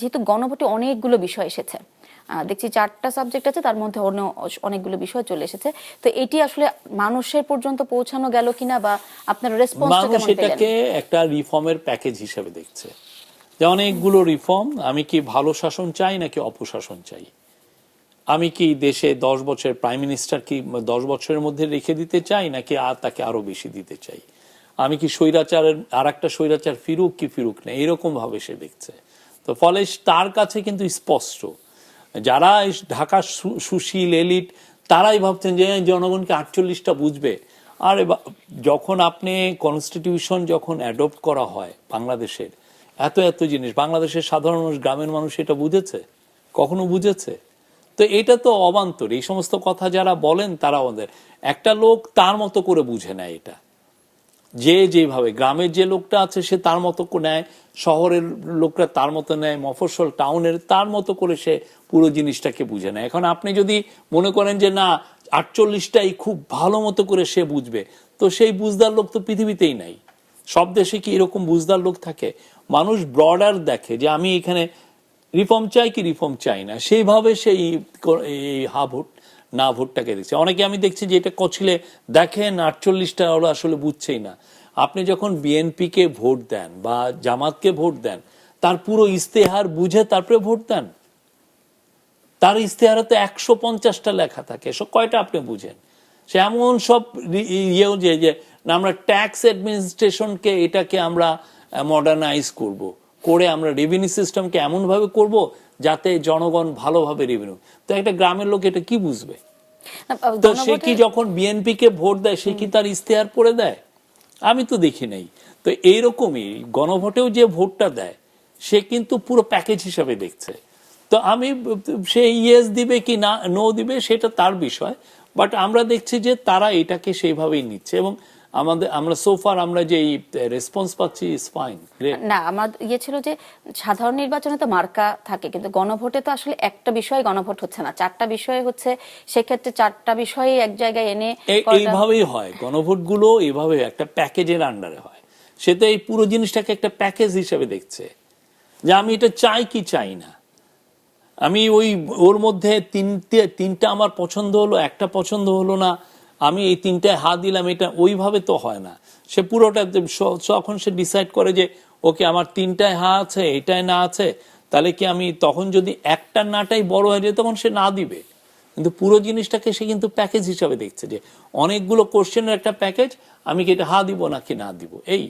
যেহেতু গণভোটে অনেকগুলো বিষয় এসেছে, দেখছি 4টা সাবজেক্ট আছে, তার মধ্যে অনেকগুলো বিষয় চলে এসেছে, তো এটি আসলে মানুষের পর্যন্ত পৌঁছানো গেল কিনা বা আপনার রেসপন্সটা কেমন পেলেন? এটাকে একটা রিফর্মের প্যাকেজ হিসেবে দেখছে, যে অনেকগুলো রিফর্ম। আমি কি ভালো শাসন চাই নাকি অপশাসন চাই? আমি কি দেশে 10 বছর প্রাইম মিনিস্টার কি 10 বছরের মধ্যে রেখে দিতে চাই নাকি তাকে আরো বেশি দিতে চাই? আমি কি স্বৈরাচারের আর একটা স্বৈরাচার ফিরুক কি ফিরুক না, এরকম ভাবে সে দেখছে। তো ফলে তার কাছে কিন্তু স্পষ্ট, যারা ঢাকার সুশীল এলিট তারাই ভাবছেন যে জনগণকে 48টা বুঝবে। আর যখন আপনি কনস্টিটিউশন যখন অ্যাডপ্ট করা হয় বাংলাদেশের, এত এত জিনিস বাংলাদেশের সাধারণ মানুষ, গ্রামের মানুষ এটা বুঝেছে? কখনো বুঝেছে? তো এটা তো অবান্তর। এই সমস্ত কথা যারা বলেন তারা আমাদের একটা লোক তার মতো করে বুঝে নেয় এটা, যে যেভাবে গ্রামের যে লোকটা আছে সে তার মতো নেয়, শহরের লোকরা তার মতো নেয়, মফস্বল টাউনের তার মতো করে সে পুরো জিনিসটাকে বুঝে নেয়। এখন আপনি যদি মনে করেন যে না 48টাই খুব ভালো মতো করে সে বুঝবে, তো সেই বুঝদার লোক তো পৃথিবীতেই নাই। সব দেশে কি এরকম বুঝদার লোক থাকে? মানুষ ব্রডার দেখে যে আমি এখানে রিফর্ম চাই কি রিফর্ম চাই না, সেইভাবে সেই হা ভোট না ভোটটাকে দেখছে। অনেকে আমি দেখছি যে এটা কছিলে দেখেন 48টা ওরা আসলে বুঝছেই না। আপনি যখন বিএনপিকে ভোট দেন বা জামাতকে ভোট দেন, তার পুরো ইস্তেহার বুঝে তারপরে ভোট দেন। তার ইস্তেহারে তো 150টা লেখা থাকে, সব কয়টা আপনি বুঝেন? সে এমন সব ইয়েও যে আমরা ট্যাক্স অ্যাডমিনিস্ট্রেশনকে এটাকে আমরা মডার্নাইজ করে আমরা রেভিনিউ সিস্টেমকে এমন ভাবে করব যাতে জনগণ ভালোভাবে রেভিনিউ। তো একটা গ্রামের লোক এটা কি বুঝবে? তো সে কি যখন বিএনপি কে ভোট দেয় সে কি তার ইস্তেহার পড়ে দেয়? আমি তো দেখি নাই। তো এইরকমই গণভোটেও যে ভোটটা দেয় সে কিন্তু পুরো প্যাকেজ হিসাবে দেখছে। তো আমি সে ইয়েস দিবে কি না নো দিবে সেটা তার বিষয়, বাট আমরা দেখছি যে তারা এটাকে সেইভাবেই নিচ্ছে এবং আমরা সোফার আমরা যে রেসপন্স পাচ্ছি ইজ ফাইন। না, আমার ছিল যে সাধারণ নির্বাচনে তো মার্কা থাকে, কিন্তু গণভোটে তো আসলে একটা বিষয় গণভোট হচ্ছে না, 4টা বিষয় হচ্ছে। সেক্ষেত্রে 4টা বিষয় এক জায়গায় এনে এইভাবেই হয় গণভোট গুলো, এইভাবে একটা প্যাকেজের আন্ডারে হয়। সে তো এই পুরো জিনিসটাকে একটা প্যাকেজ হিসেবে দেখছে যে আমি এটা চাই কি চাই না। আমি ওর মধ্যে তিনটা আমার পছন্দ হলো, একটা পছন্দ হলো না, আমি এই 3টায় হাত দিলাম, এটা ওইভাবে তো হয় না। সে পুরোটা তখন সে ডিসাইড করে যে ওকে আমার 3টায় হা আছে, এটাই না আছে, তাহলে কি আমি তখন যদি একটা নাটাই বড় হয়ে যায় তখন সে না দিবে। কিন্তু পুরো জিনিসটাকে সে কিন্তু প্যাকেজ হিসাবে দেখছে যে অনেকগুলো কোশ্চেনের একটা প্যাকেজ, আমি কি এটা হা দিব নাকি না দিব এই